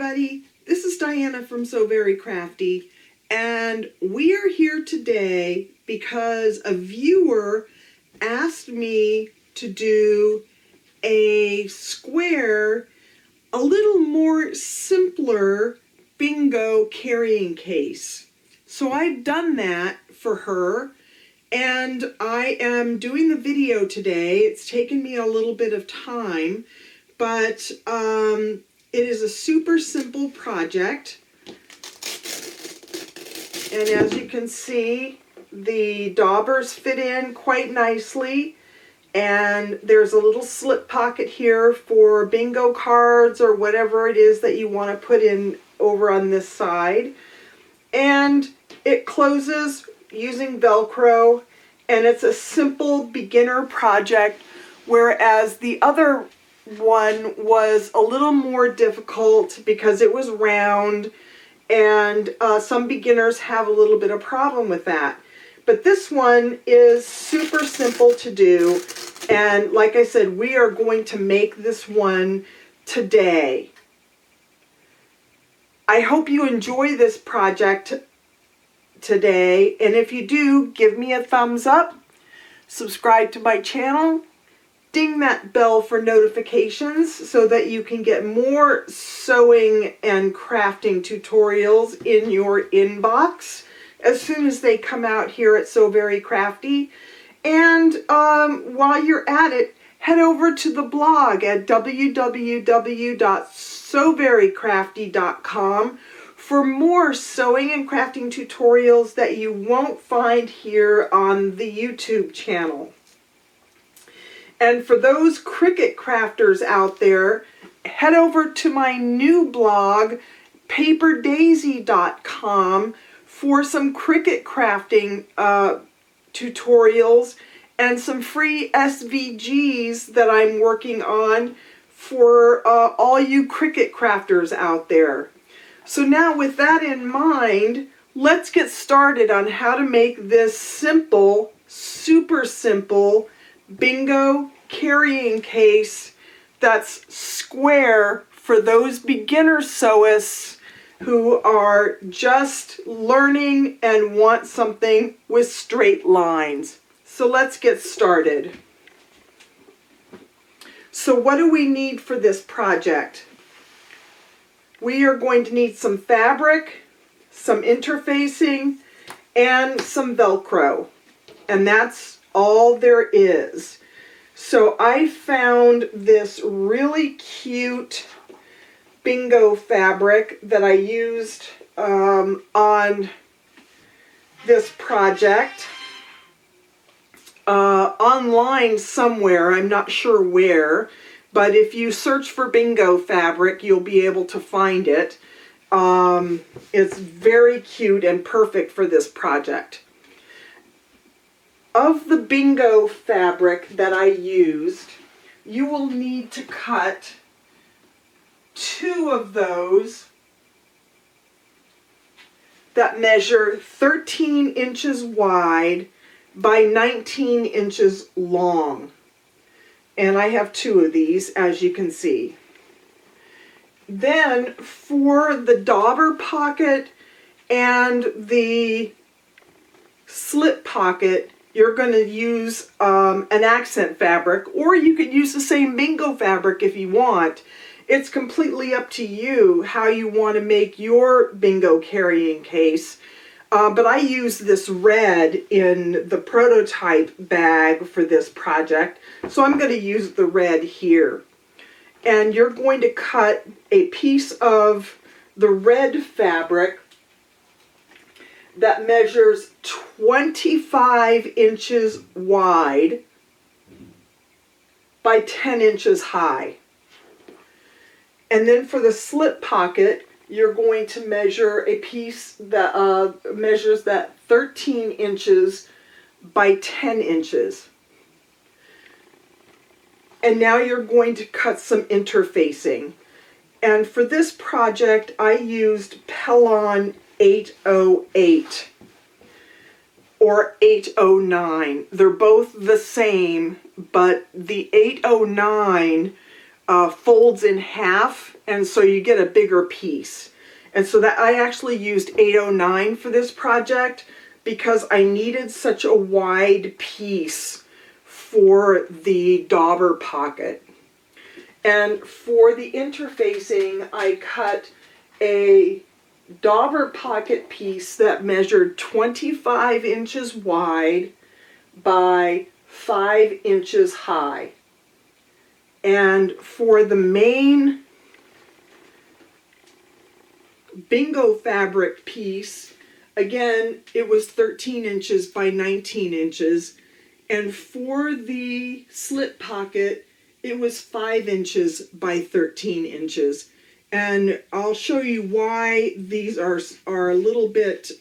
everybody. This is Diana from So Very Crafty, and we are here today because a viewer asked me to do a square, a little more simpler bingo carrying case. So I've done that for her, and I am doing the video today. It's taken me a little bit of time, but it is a super simple project. And as you can see, the daubers fit in quite nicely. And there's a little slip pocket here for bingo cards or whatever it is that you want to put in over on this side. And it closes using Velcro, and it's a simple beginner project, whereas the other one was a little more difficult because it was round, and some beginners have a little bit of problem with that. But this one is super simple to do, and like I said, we are going to make this one today. I hope you enjoy this project today, and if you do, give me a thumbs up, subscribe to my channel, ding that bell for notifications so that you can get more sewing and crafting tutorials in your inbox as soon as they come out here at So Very Crafty. And while you're at it, head over to the blog at www.soverycrafty.com for more sewing and crafting tutorials that you won't find here on the YouTube channel. And for those Cricut crafters out there, head over to my new blog, paperdaisy.com, for some Cricut crafting tutorials and some free SVGs that I'm working on for all you Cricut crafters out there. So now with that in mind, let's get started on how to make this simple, super simple bingo carrying case that's square for those beginner sewists who are just learning and want something with straight lines. So let's get started. So what do we need for this project? We are going to need some fabric, some interfacing, and some Velcro. And that's all there is. So I found this really cute bingo fabric that I used on this project online somewhere. I'm not sure where, but if you search for bingo fabric, you'll be able to find it. It's very cute and perfect for this project. Of the bingo fabric that I used, you will need to cut 2 of those that measure 13 inches wide by 19 inches long. And I have 2 of these, as you can see. Then for the dauber pocket and the slip pocket, you're going to use an accent fabric, or you could use the same bingo fabric if you want. It's completely up to you how you want to make your bingo carrying case. But I used this red in the prototype bag for this project, so I'm going to use the red here. And you're going to cut a piece of the red fabric that measures 25 inches wide by 10 inches high. And then for the slip pocket, you're going to measure a piece that measures that 13 inches by 10 inches. And now you're going to cut some interfacing. And for this project, I used Pellon 808 or 809. They're both the same, but the 809 folds in half and so you get a bigger piece. And so that I actually used 809 for this project because I needed such a wide piece for the dauber pocket. And for the interfacing, I cut a dauber pocket piece that measured 25 inches wide by 5 inches high. And for the main bingo fabric piece, again, it was 13 inches by 19 inches. And for the slip pocket, it was 5 inches by 13 inches. And I'll show you why these are a little bit,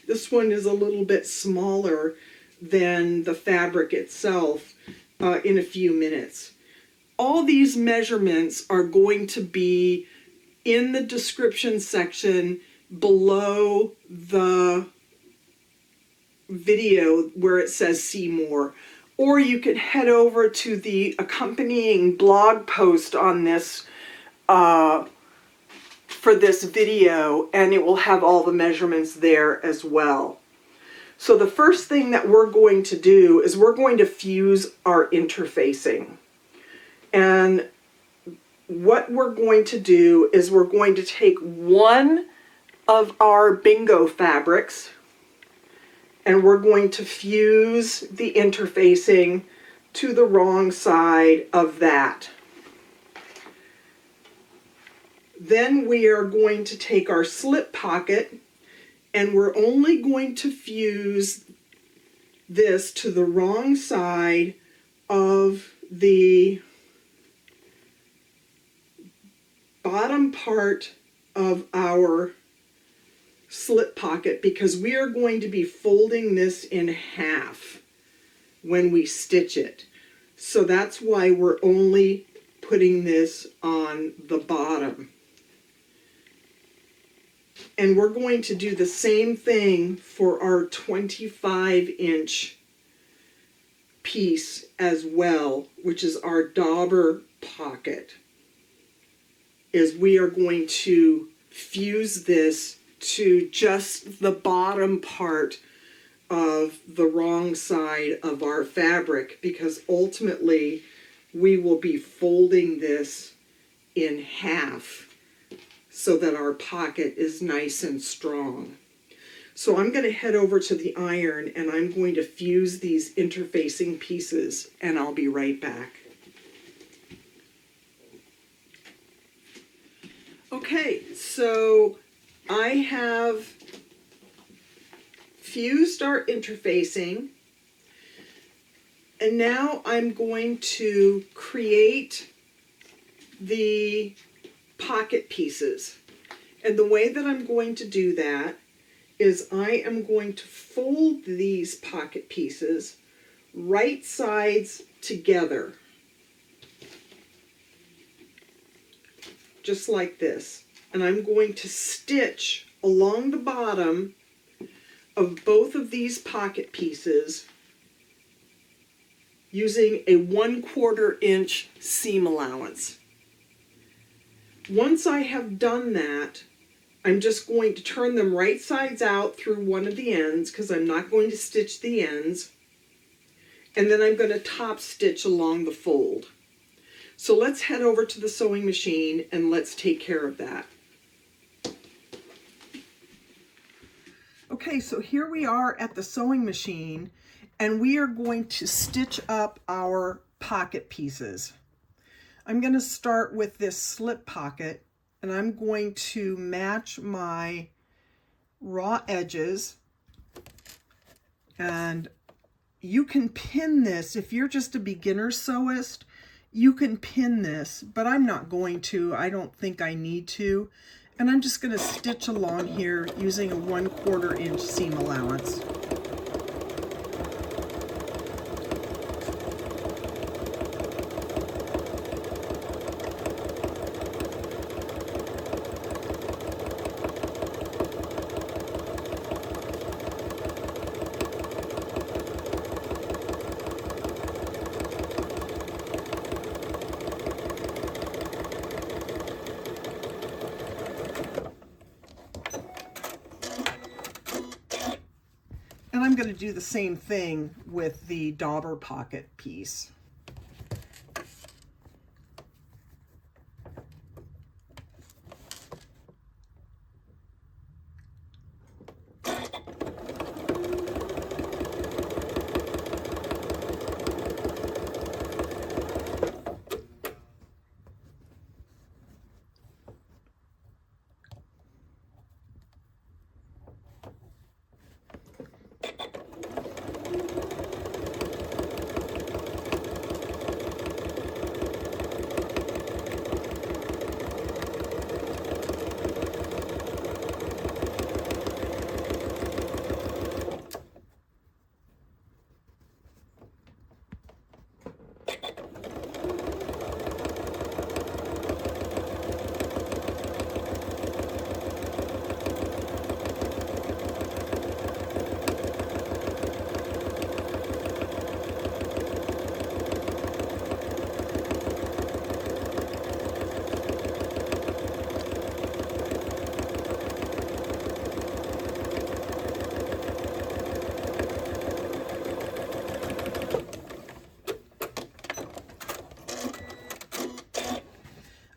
this one is a little bit smaller than the fabric itself in a few minutes. All these measurements are going to be in the description section below the video where it says see more. Or you could head over to the accompanying blog post on this for this video, and it will have all the measurements there as well. So the first thing that we're going to do is we're going to fuse our interfacing. And what we're going to do is we're going to take one of our bingo fabrics and we're going to fuse the interfacing to the wrong side of that. Then we are going to take our slip pocket and we're only going to fuse this to the wrong side of the bottom part of our slip pocket, because we are going to be folding this in half when we stitch it. So that's why we're only putting this on the bottom. And we're going to do the same thing for our 25-inch piece as well, which is our dauber pocket. Is we are going to fuse this to just the bottom part of the wrong side of our fabric, because ultimately we will be folding this in half so that our pocket is nice and strong. So I'm going to head over to the iron and I'm going to fuse these interfacing pieces, and I'll be right back. Okay, so I have fused our interfacing, and now I'm going to create the pocket pieces. And the way that I'm going to do that is I am going to fold these pocket pieces right sides together, just like this. And I'm going to stitch along the bottom of both of these pocket pieces using a 1/4 inch seam allowance. Once I have done that, I'm just going to turn them right sides out through one of the ends, because I'm not going to stitch the ends. And then I'm going to top stitch along the fold. So let's head over to the sewing machine and let's take care of that. Okay, so here we are at the sewing machine, and we are going to stitch up our pocket pieces. I'm going to start with this slip pocket, and I'm going to match my raw edges, and you can pin this. If you're just a beginner sewist, you can pin this, but I'm not going to. I don't think I need to. And I'm just going to stitch along here using a 1/4 inch seam allowance. going to do the same thing with the dauber pocket piece.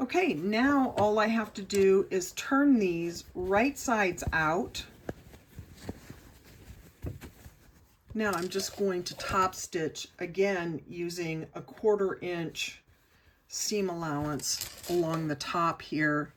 Okay, now all I have to do is turn these right sides out. Now I'm just going to top stitch again using a 1/4 inch seam allowance along the top here.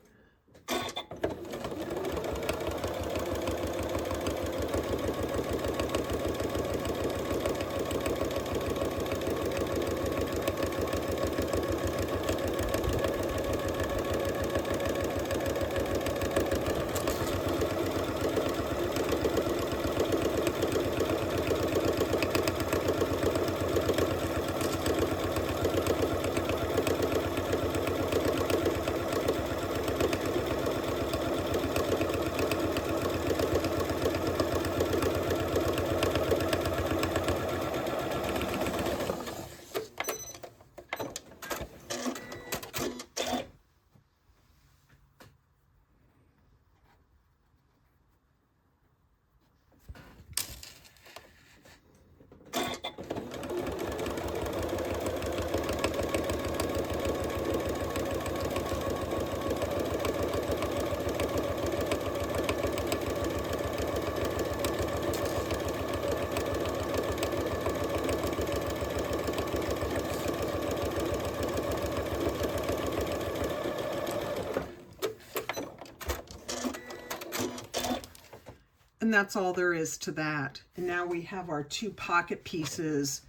And that's all there is to that. And now we have our 2 pocket pieces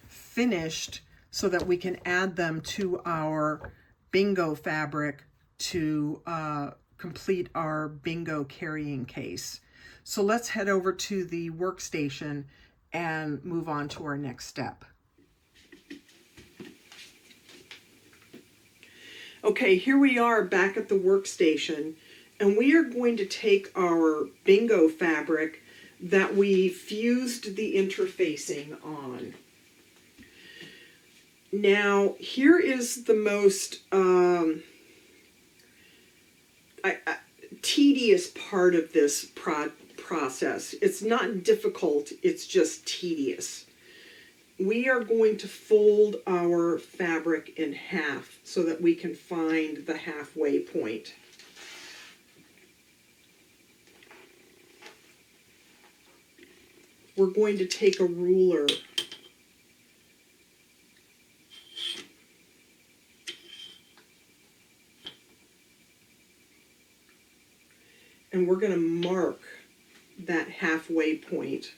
finished so that we can add them to our bingo fabric to complete our bingo carrying case. So let's head over to the workstation and move on to our next step. Okay, here we are back at the workstation, and we are going to take our bingo fabric that we fused the interfacing on. Now, here is the most tedious part of this process. It's not difficult, it's just tedious. We are going to fold our fabric in half so that we can find the halfway point. We're going to take a ruler and we're going to mark that halfway point.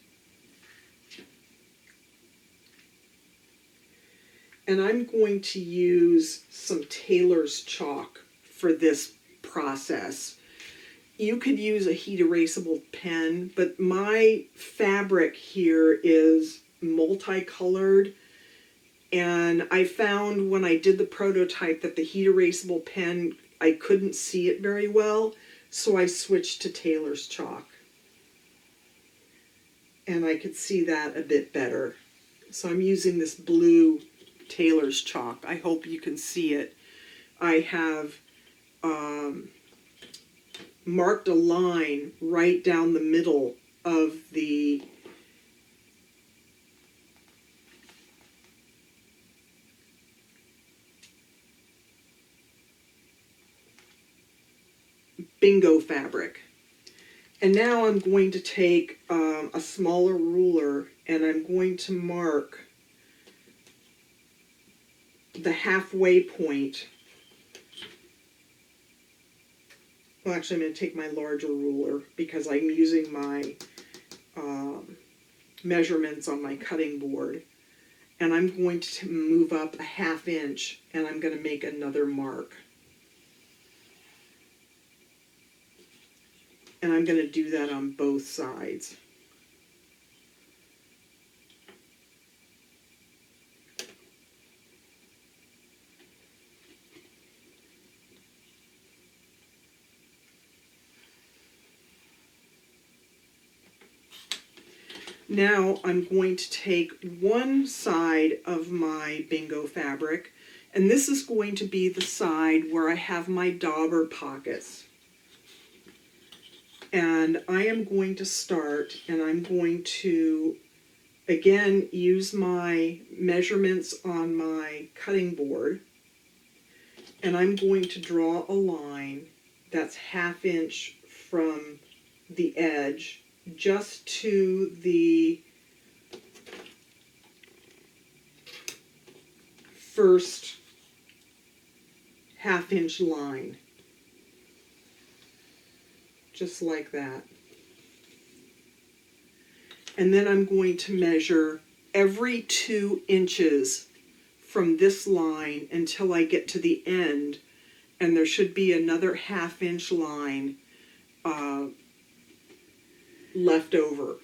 And I'm going to use some tailor's chalk for this process. You could use a heat erasable pen, but my fabric here is multicolored. And I found when I did the prototype that the heat erasable pen, I couldn't see it very well. So I switched to tailor's chalk. And I could see that a bit better. So I'm using this blue tailor's chalk. I hope you can see it. I have marked a line right down the middle of the bingo fabric. And now I'm going to take a smaller ruler and I'm going to mark the halfway point. Well, actually, I'm going to take my larger ruler because I'm using my measurements on my cutting board. And I'm going to move up a 1/2 inch and I'm going to make another mark. And I'm going to do that on both sides. Now I'm going to take one side of my bingo fabric, and this is going to be the side where I have my dauber pockets. And I am going to start, and I'm going to, again, use my measurements on my cutting board, and I'm going to draw a line that's 1/2 inch from the edge just to the first 1/2 inch line, just like that. And then I'm going to measure every 2 inches from this line until I get to the end, and there should be another 1/2 inch line left over.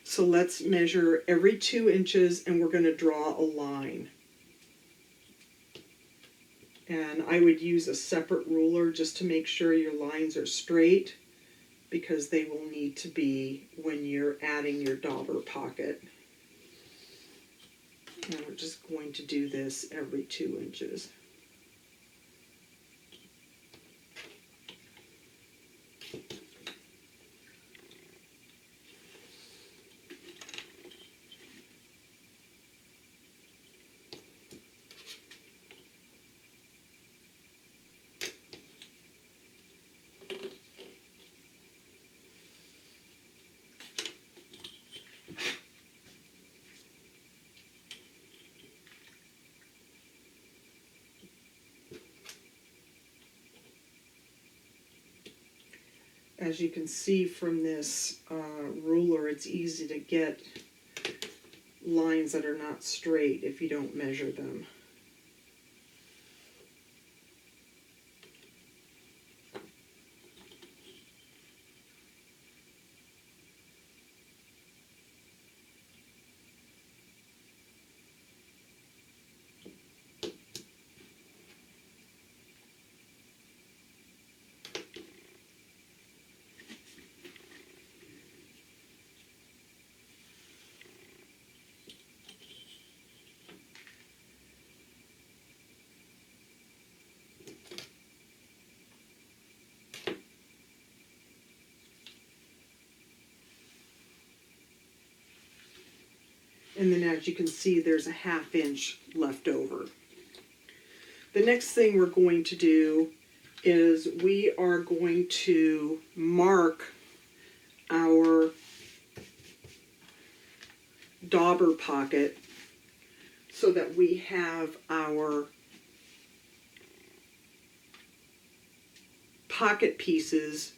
So let's measure every 2 inches and we're going to draw a line. And I would use a separate ruler just to make sure your lines are straight, because they will need to be when you're adding your dauber pocket. And we're just going to do this every 2 inches. As you can see from this ruler, it's easy to get lines that are not straight if you don't measure them. And then as you can see, there's a 1/2 inch left over. The next thing we're going to do is we are going to mark our dauber pocket so that we have our pocket pieces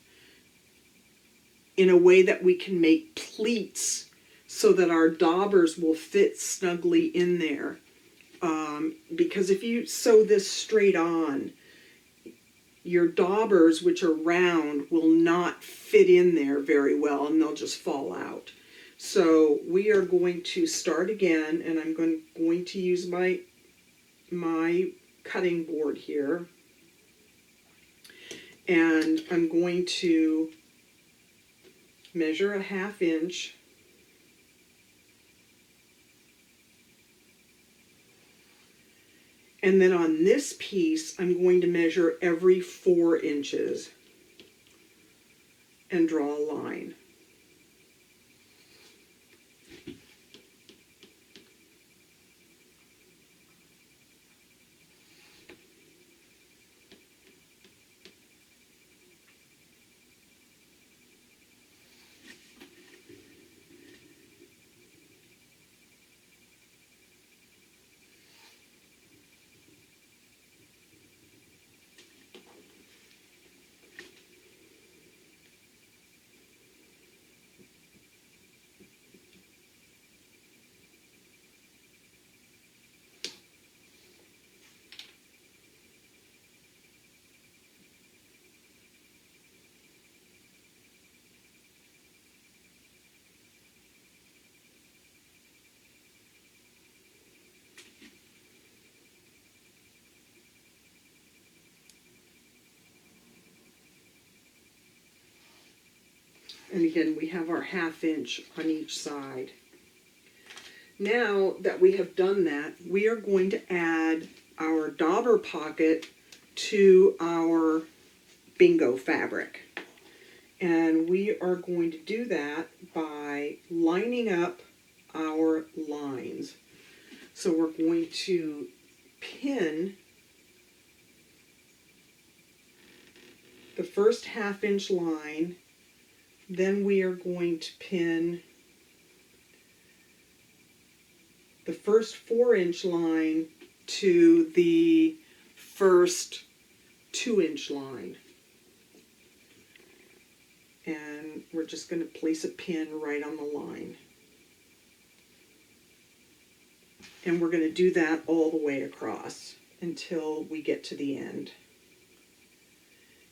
in a way that we can make pleats so that our daubers will fit snugly in there. Because if you sew this straight on, your daubers, which are round, will not fit in there very well and they'll just fall out. So we are going to start again, and I'm going to use my cutting board here, and I'm going to measure a 1/2 inch. And then on this piece, I'm going to measure every 4 inches and draw a line. And again, we have our 1/2 inch on each side. Now that we have done that, we are going to add our dauber pocket to our bingo fabric. And we are going to do that by lining up our lines. So we're going to pin the first 1/2 inch line, then we are going to pin the first 4 inch line to the first 2 inch line. And we're just going to place a pin right on the line. And we're going to do that all the way across until we get to the end.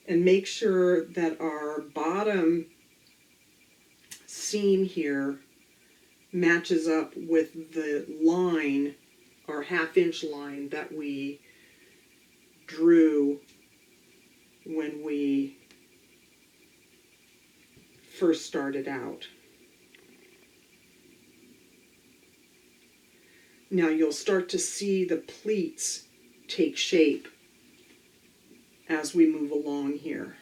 And make sure that our bottom seam here matches up with the line, our 1/2 inch line that we drew when we first started out. Now you'll start to see the pleats take shape as we move along here.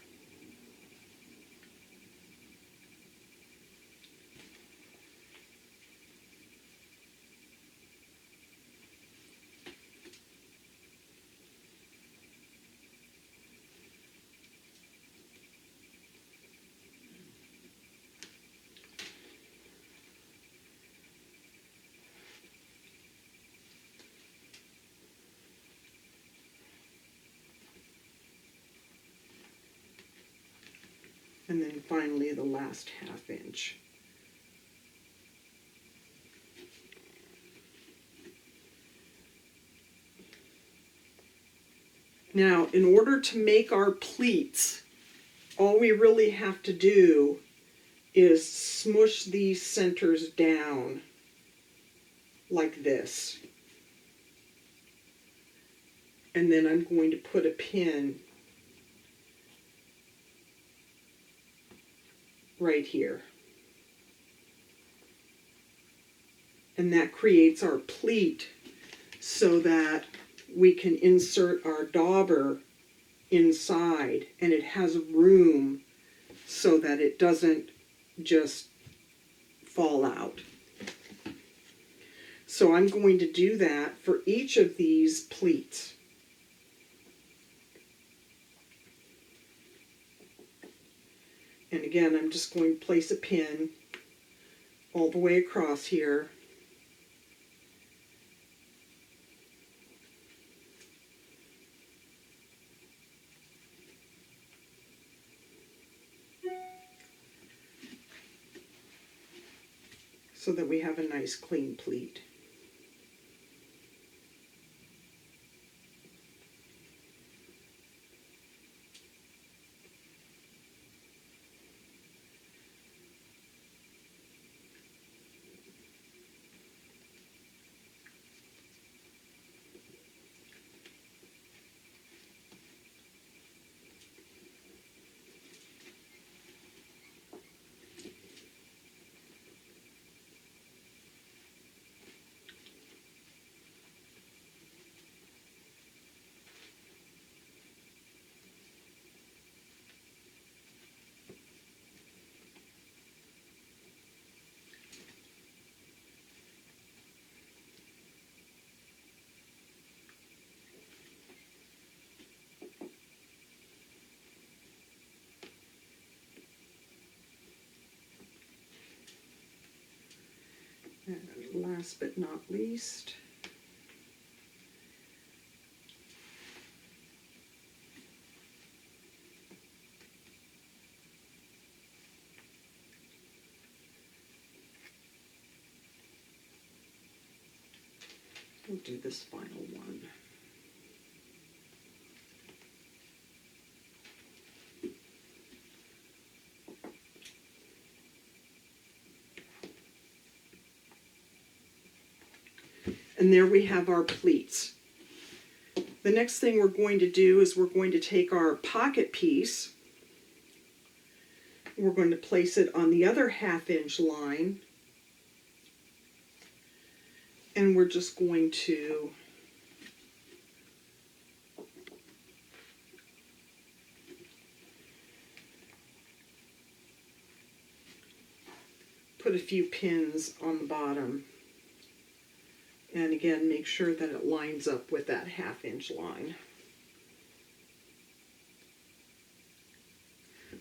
And then finally the last 1/2 inch. Now, in order to make our pleats, all we really have to do is smush these centers down like this. And then I'm going to put a pin right here. And that creates our pleat so that we can insert our dauber inside, and it has room so that it doesn't just fall out. So I'm going to do that for each of these pleats. And again, I'm just going to place a pin all the way across here. So that we have a nice clean pleat. And last but not least, we'll do this final one. And there we have our pleats. The next thing we're going to do is we're going to take our pocket piece We're going to place it on the other 1/2 inch line. And we're just going to put a few pins on the bottom. And again, make sure that it lines up with that 1/2 inch line.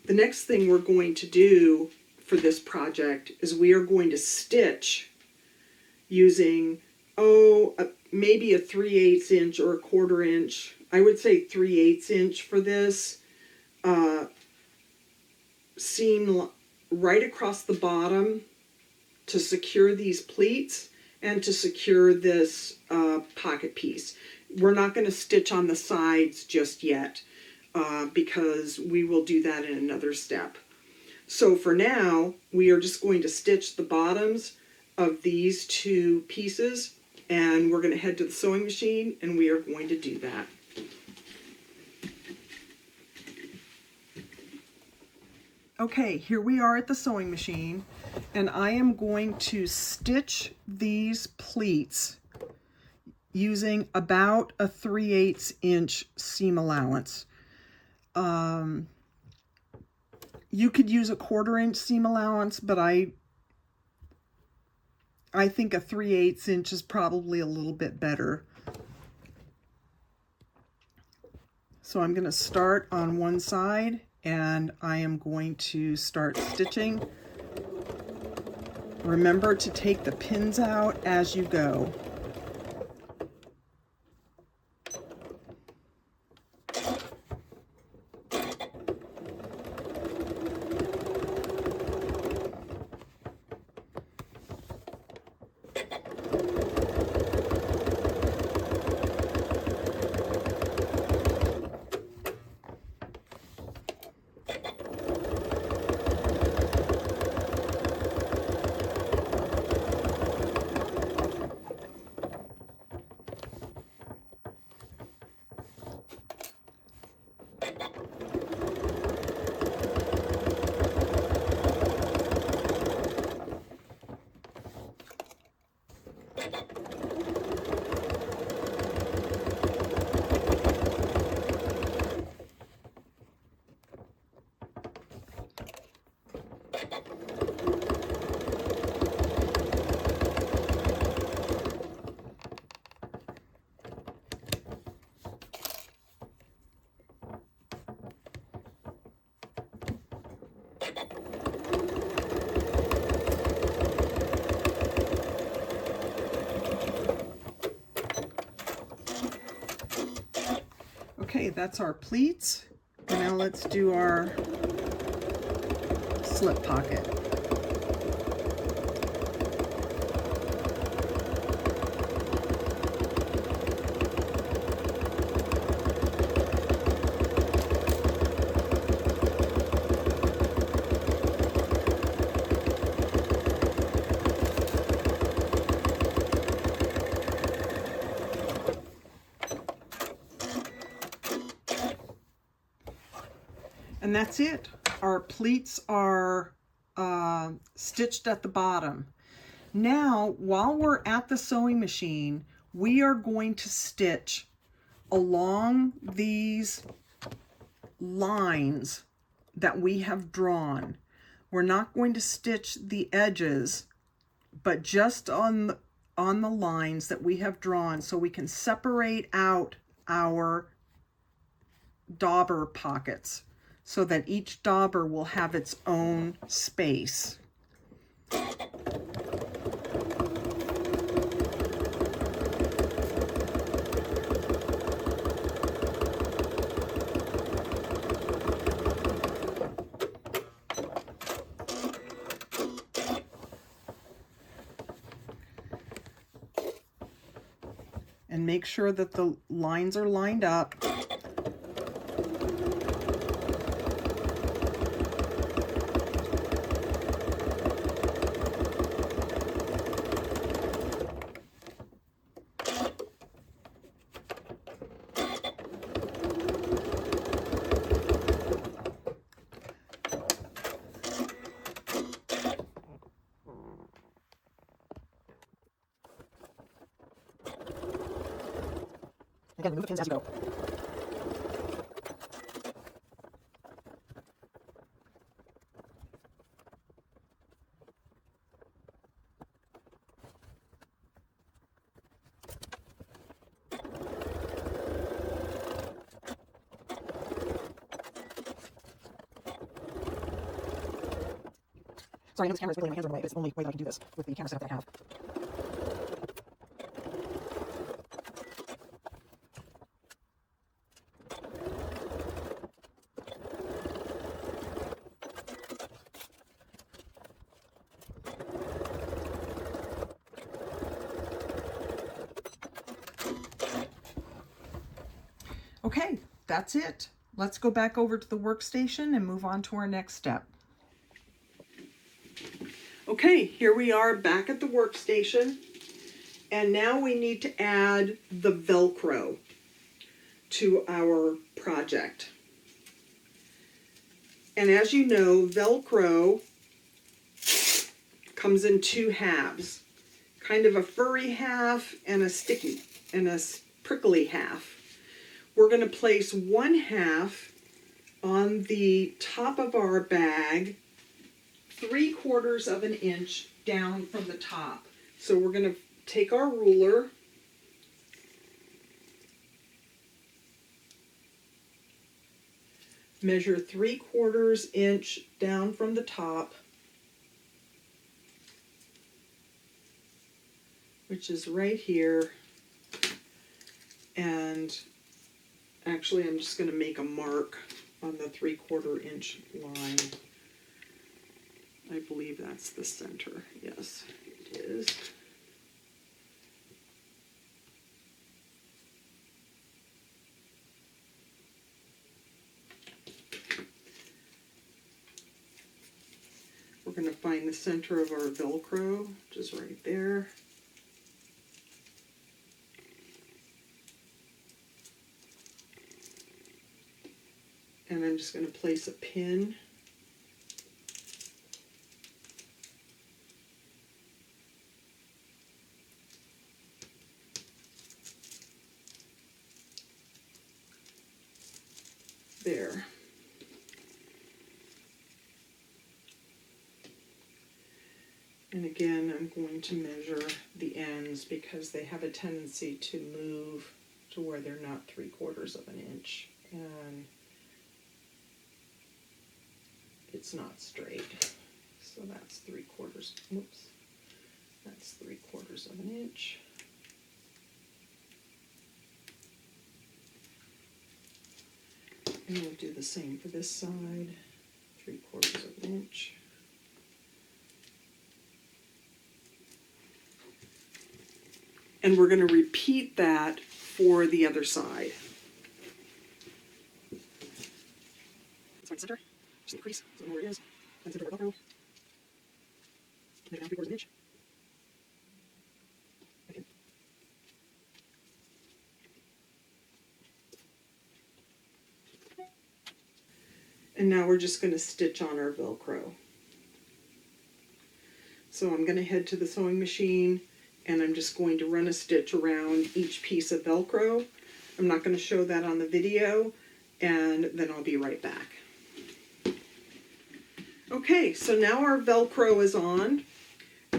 The next thing we're going to do for this project is we are going to stitch using, maybe a 3/8 inch or a 1/4 inch. I would say 3/8 inch for this. Seam right across the bottom to secure these pleats and to secure this pocket piece. We're not going to stitch on the sides just yet because we will do that in another step. So for now, we are just going to stitch the bottoms of these 2 pieces, and we're going to head to the sewing machine and we are going to do that. Okay, here we are at the sewing machine, and I am going to stitch these pleats using about a 3/8 inch seam allowance. You could use a 1/4 inch seam allowance, but I think a 3/8 inch is probably a little bit better. So I'm going to start on one side, and I am going to start stitching. Remember to take the pins out as you go. Okay, that's our pleats. And now let's do our slip pocket. And that's it. Our pleats are stitched at the bottom. Now, while we're at the sewing machine, we are going to stitch along these lines that we have drawn. We're not going to stitch the edges, but just on the lines that we have drawn, so we can separate out our dauber pockets, so that each dauber will have its own space. And make sure that the lines are lined up. Again, remove the pins as you go. Sorry, I know this camera is wiggling, my hands are in the way, but it's the only way that I can do this with the camera setup that I have. Okay, that's it. Let's go back over to the workstation and move on to our next step. Okay, here we are back at the workstation, and now we need to add the Velcro to our project. And as you know, Velcro comes in two halves, kind of a furry half and a sticky and a prickly half. We're going to place one half on the top of our bag, 3/4 of an inch down from the top. So we're going to take our ruler, measure 3/4 inch down from the top, which is right here, and actually I'm just going to make a mark on the 3/4 inch line. I believe that's the center. Yes, it is. We're going to find the center of our Velcro, which is right there. And I'm just going to place a pin . There. And again, I'm going to measure the ends because they have a tendency to move to where they're not 3/4 of an inch. And it's not straight. So that's 3/4. Oops. That's 3/4 of an inch. And we'll do the same for this side, 3/4 of an inch. And we're going to repeat that for the other side. Let's find the center, just the crease, so I know where it is. Find the center of the Velcro. Make it down 3/4 of an inch. Okay. And now we're just going to stitch on our Velcro. So I'm going to head to the sewing machine and I'm just going to run a stitch around each piece of Velcro. I'm not going to show that on the video, and then I'll be right back. Okay, so now our Velcro is on.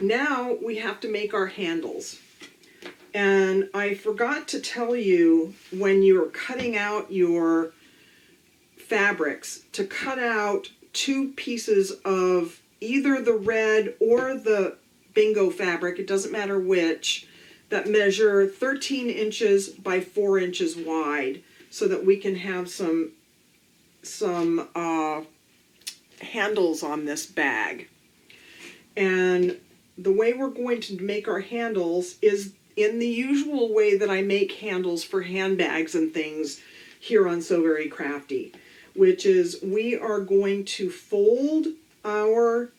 Now we have to make our handles. And I forgot to tell you, when you're cutting out your fabrics, to cut out 2 pieces of either the red or the bingo fabric, it doesn't matter which, that measure 13 inches by 4 inches wide, so that we can have some handles on this bag. And the way we're going to make our handles is in the usual way that I make handles for handbags and things here on So Very Crafty, which is we are going to fold our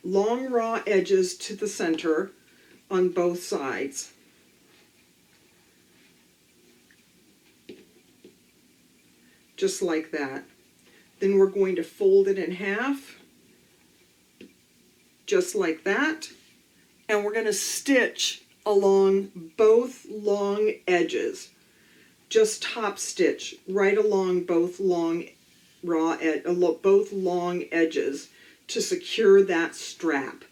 long raw edges to the center on both sides. Just like that. Then we're going to fold it in half, just like that, and we're going to stitch along both long edges. Just top stitch right along both long both long edges to secure that strap.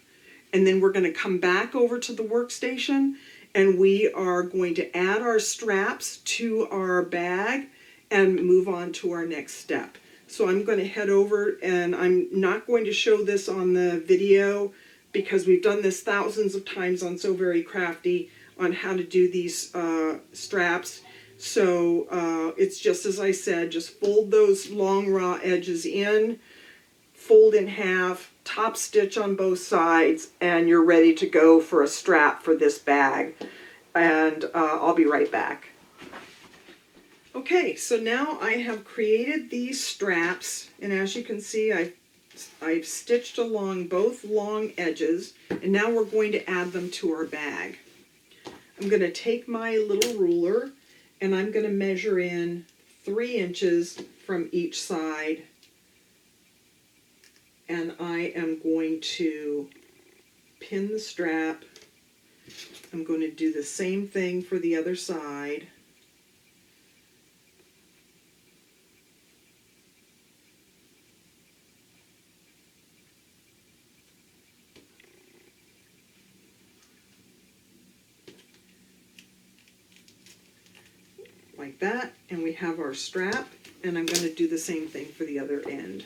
And then we're going to come back over to the workstation and we are going to add our straps to our bag and move on to our next step. So I'm going to head over, and I'm not going to show this on the video because we've done this thousands of times on So Very Crafty on how to do these straps. So it's just as I said, just fold those long raw edges in, fold in half, top stitch on both sides, and you're ready to go for a strap for this bag. And I'll be right back. Okay, so now I have created these straps, and as you can see, I've stitched along both long edges, and now we're going to add them to our bag. I'm going to take my little ruler, and I'm going to measure in 3 inches from each side, and I am going to pin the strap. I'm going to do the same thing for the other side. Like that, and we have our strap, and I'm going to do the same thing for the other end.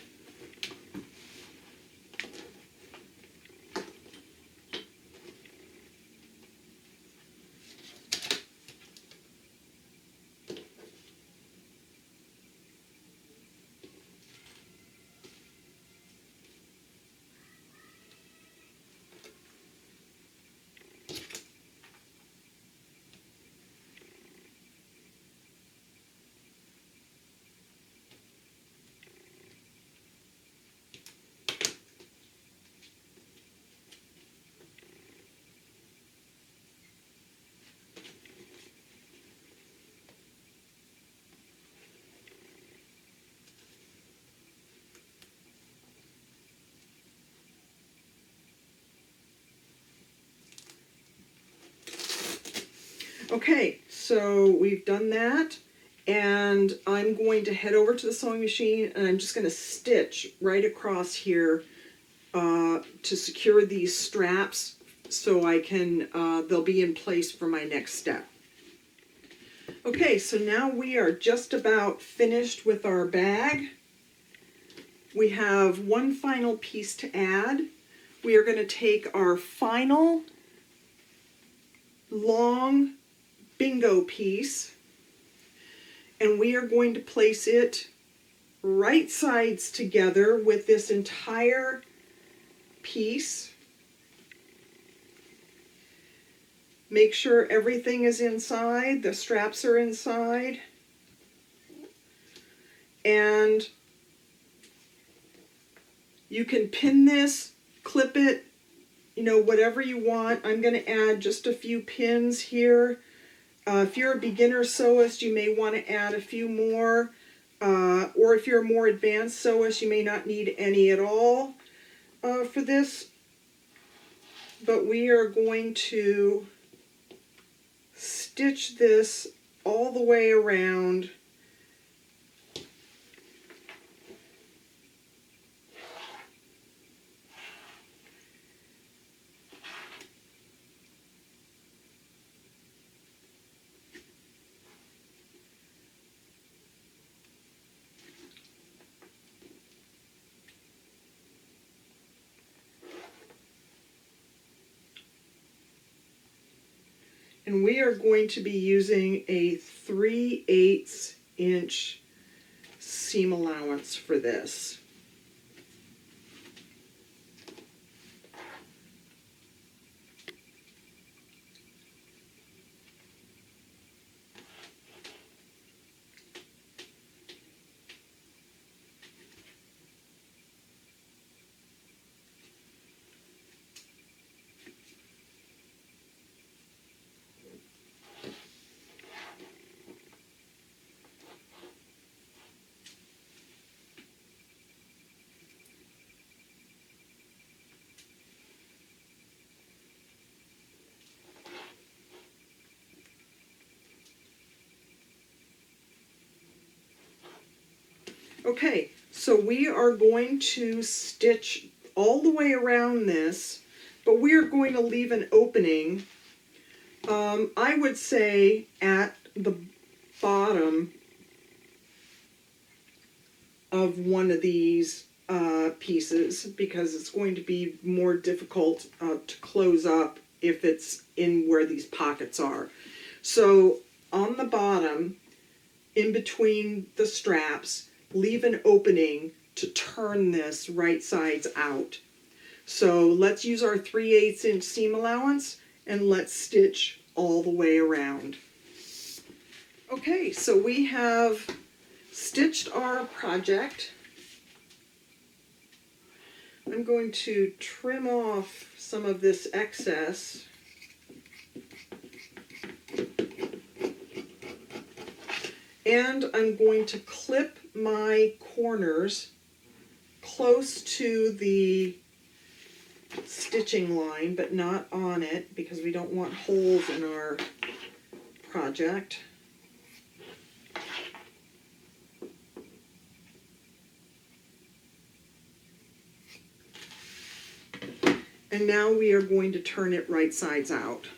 Okay, so we've done that, and I'm going to head over to the sewing machine, and I'm just going to stitch right across here to secure these straps so I can, they'll be in place for my next step. Okay, so now we are just about finished with our bag. We have one final piece to add. We are going to take our final long bingo piece, and we are going to place it right sides together with this entire piece. Make sure everything is inside, the straps are inside, and you can pin this, clip it, you know, whatever you want. I'm going to add just a few pins here. If you're a beginner sewist, you may want to add a few more, or if you're a more advanced sewist, you may not need any at all for this. But we are going to stitch this all the way around. And we are going to be using a 3/8 inch seam allowance for this. Okay, so we are going to stitch all the way around this, but we are going to leave an opening, I would say at the bottom of one of these pieces, because it's going to be more difficult to close up if it's in where these pockets are. So on the bottom, in between the straps, leave an opening to turn this right sides out. So let's use our 3/8 inch seam allowance and let's stitch all the way around. Okay, so we have stitched our project. I'm going to trim off some of this excess. And I'm going to clip my corners close to the stitching line, but not on it, because we don't want holes in our project. And now we are going to turn it right sides out.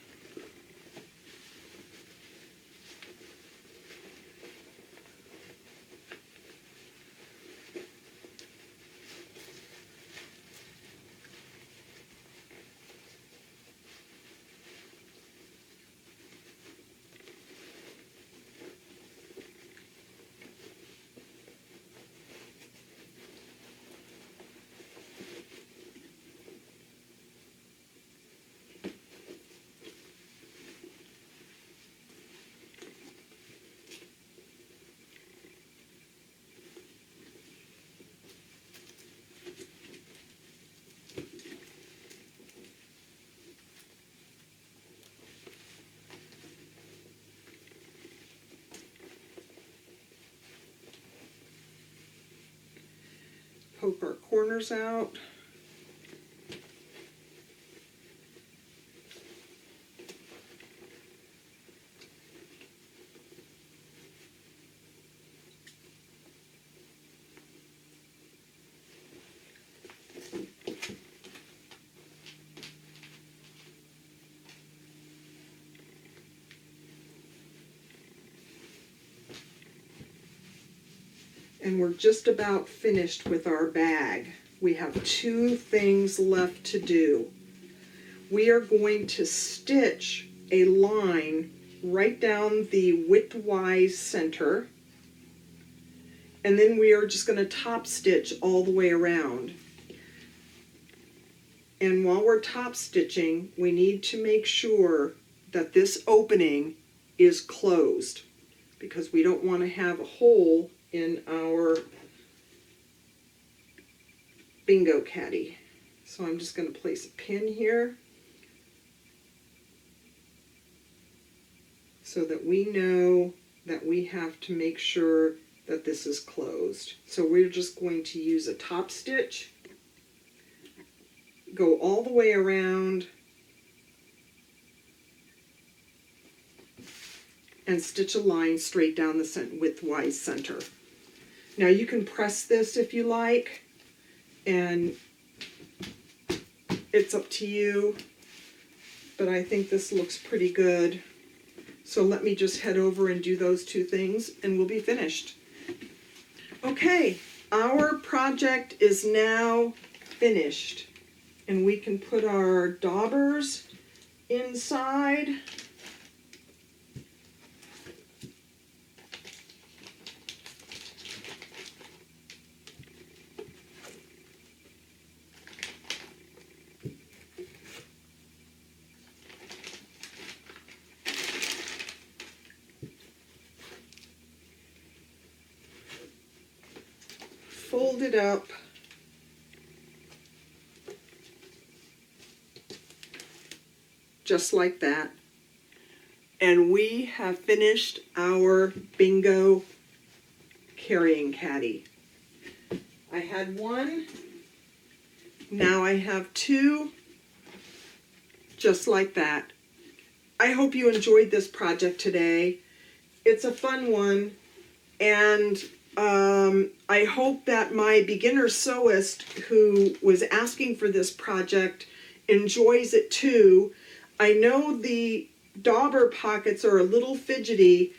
Poke our corners out. And we're just about finished with our bag. We have 2 things left to do. We are going to stitch a line right down the widthwise center, and then we are just going to top stitch all the way around. And while we're top stitching, we need to make sure that this opening is closed, because we don't want to have a hole in our bingo caddy. So I'm just going to place a pin here so that we know that we have to make sure that this is closed. So we're just going to use a top stitch, go all the way around, and stitch a line straight down the widthwise center. Now you can press this if you like, and it's up to you, but I think this looks pretty good. So let me just head over and do those 2 things and we'll be finished. Okay, our project is now finished, and we can put our daubers inside. Fold it up, just like that, and we have finished our bingo carrying caddy. I had 1, now I have 2, just like that. I hope you enjoyed this project today. It's a fun one, and I hope that my beginner sewist who was asking for this project enjoys it too. I know the dauber pockets are a little fidgety,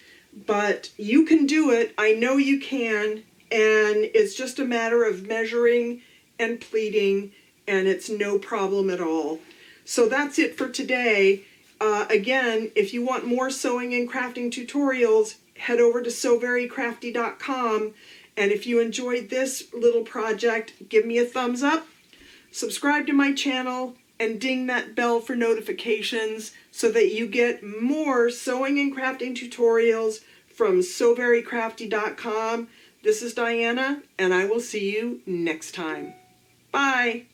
but you can do it. I know you can, and it's just a matter of measuring and pleating, and it's no problem at all. So that's it for today. Again, if you want more sewing and crafting tutorials, head over to sewverycrafty.com, and if you enjoyed this little project, give me a thumbs up, subscribe to my channel, and ding that bell for notifications so that you get more sewing and crafting tutorials from sewverycrafty.com. This is Diana, and I will see you next time. Bye!